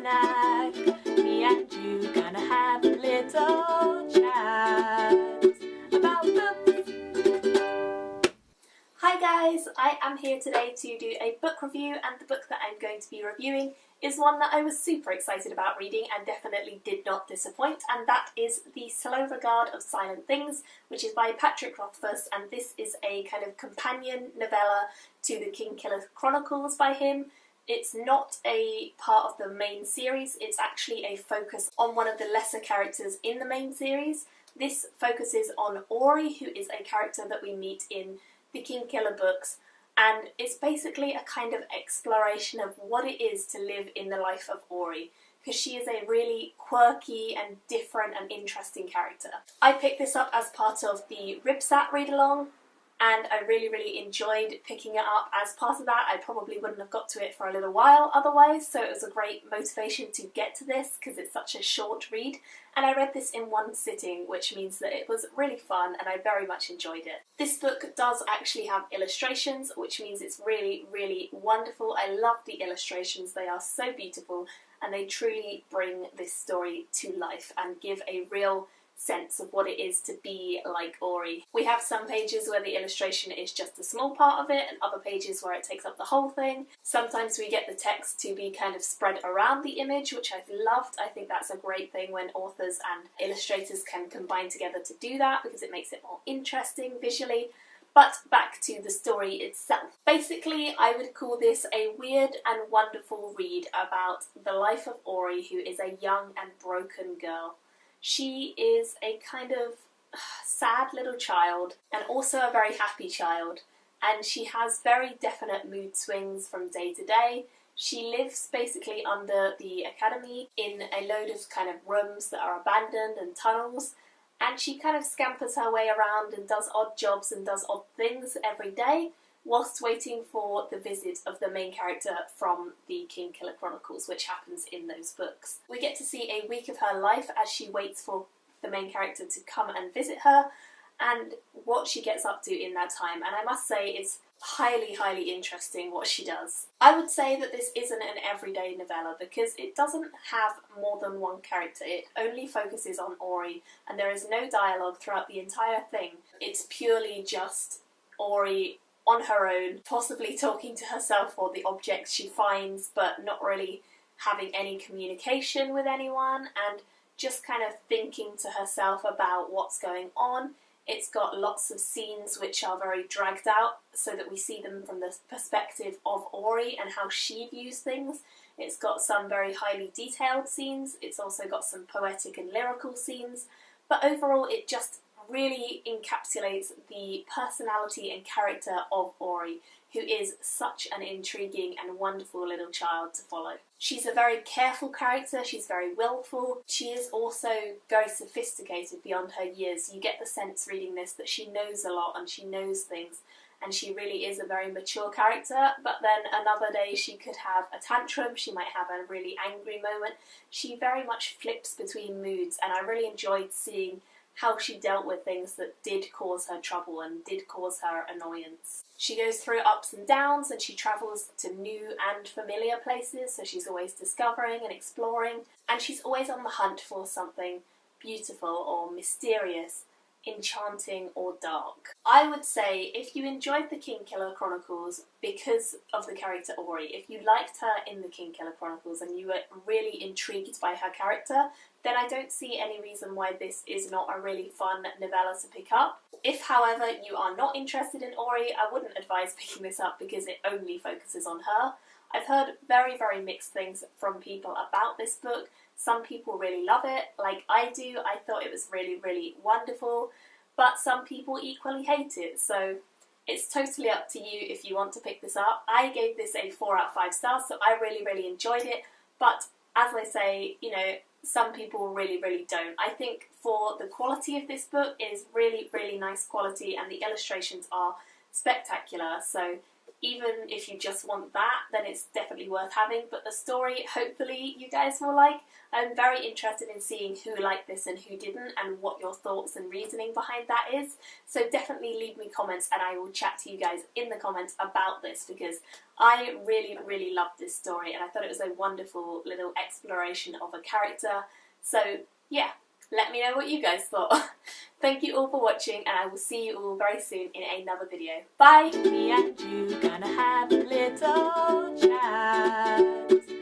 snack. Me and you gonna have a little chat about books. Hi guys, I am here today to do a book review, and the book that I'm going to be reviewing is one that I was super excited about reading and definitely did not disappoint, and that is The Slow Regard of Silent Things, which is by Patrick Rothfuss, and this is a kind of companion novella to the Kingkiller Chronicles by him. It's not a part of the main series, it's actually a focus on one of the lesser characters in the main series. This focuses on Ori, who is a character that we meet in the Kingkiller books, and it's basically a kind of exploration of what it is to live in the life of Ori, because she is a really quirky and different and interesting character. I picked this up as part of the Ribsat read-along, and I really enjoyed picking it up as part of that. I probably wouldn't have got to it for a little while otherwise, so it was a great motivation to get to this because it's such a short read. And I read this in one sitting, which means that it was really fun and I very much enjoyed it. This book does actually have illustrations, which means it's really wonderful. I love the illustrations, they are so beautiful and they truly bring this story to life and give a real sense of what it is to be like Ori. We have some pages where the illustration is just a small part of it and other pages where it takes up the whole thing. Sometimes we get the text to be kind of spread around the image, which I've loved. I think that's a great thing when authors and illustrators can combine together to do that because it makes it more interesting visually. But back to the story itself. Basically, I would call this a weird and wonderful read about the life of Ori, who is a young and broken girl. She is a kind of sad little child and also a very happy child, and she has very definite mood swings from day to day. She lives basically under the academy in a load of kind of rooms that are abandoned and tunnels, and she kind of scampers her way around and does odd jobs and does odd things every day whilst waiting for the visit of the main character from the Kingkiller Chronicles, which happens in those books. We get to see a week of her life as she waits for the main character to come and visit her, and what she gets up to in that time, and I must say it's highly interesting what she does. I would say that this isn't an everyday novella because it doesn't have more than one character. It only focuses on Ori, and there is no dialogue throughout the entire thing. It's purely just Ori on her own, possibly talking to herself or the objects she finds, but not really having any communication with anyone, and just kind of thinking to herself about what's going on. It's got lots of scenes which are very dragged out so that we see them from the perspective of Ori and how she views things. It's got some very highly detailed scenes, it's also got some poetic and lyrical scenes, but overall it just really encapsulates the personality and character of Ori, who is such an intriguing and wonderful little child to follow. She's a very careful character, she's very willful, she is also very sophisticated beyond her years. You get the sense reading this that she knows a lot and she knows things, and she really is a very mature character, but then another day she could have a tantrum, she might have a really angry moment. She very much flips between moods, and I really enjoyed seeing how she dealt with things that did cause her trouble and did cause her annoyance. She goes through ups and downs and she travels to new and familiar places, so she's always discovering and exploring, and she's always on the hunt for something beautiful or mysterious, enchanting or dark. I would say if you enjoyed the Kingkiller Chronicles because of the character Ori, if you liked her in the Kingkiller Chronicles and you were really intrigued by her character, then I don't see any reason why this is not a really fun novella to pick up. If, however, you are not interested in Ori, I wouldn't advise picking this up because it only focuses on her. I've heard very mixed things from people about this book. Some people really love it, like I do. I thought it was really wonderful, but some people equally hate it, so it's totally up to you if you want to pick this up. I gave this a 4 out of 5 stars, so I really enjoyed it, but as I say, you know, some people really don't. I think for the quality of this book, it is really nice quality and the illustrations are spectacular, so even if you just want that, then it's definitely worth having. But the story, hopefully you guys will like. I'm very interested in seeing who liked this and who didn't, and what your thoughts and reasoning behind that is. So definitely leave me comments, and I will chat to you guys in the comments about this, because I really, really loved this story, and I thought it was a wonderful little exploration of a character. So yeah, let me know what you guys thought. Thank you all for watching, and I will see you all very soon in another video. Bye! Me and you gonna have a little chat.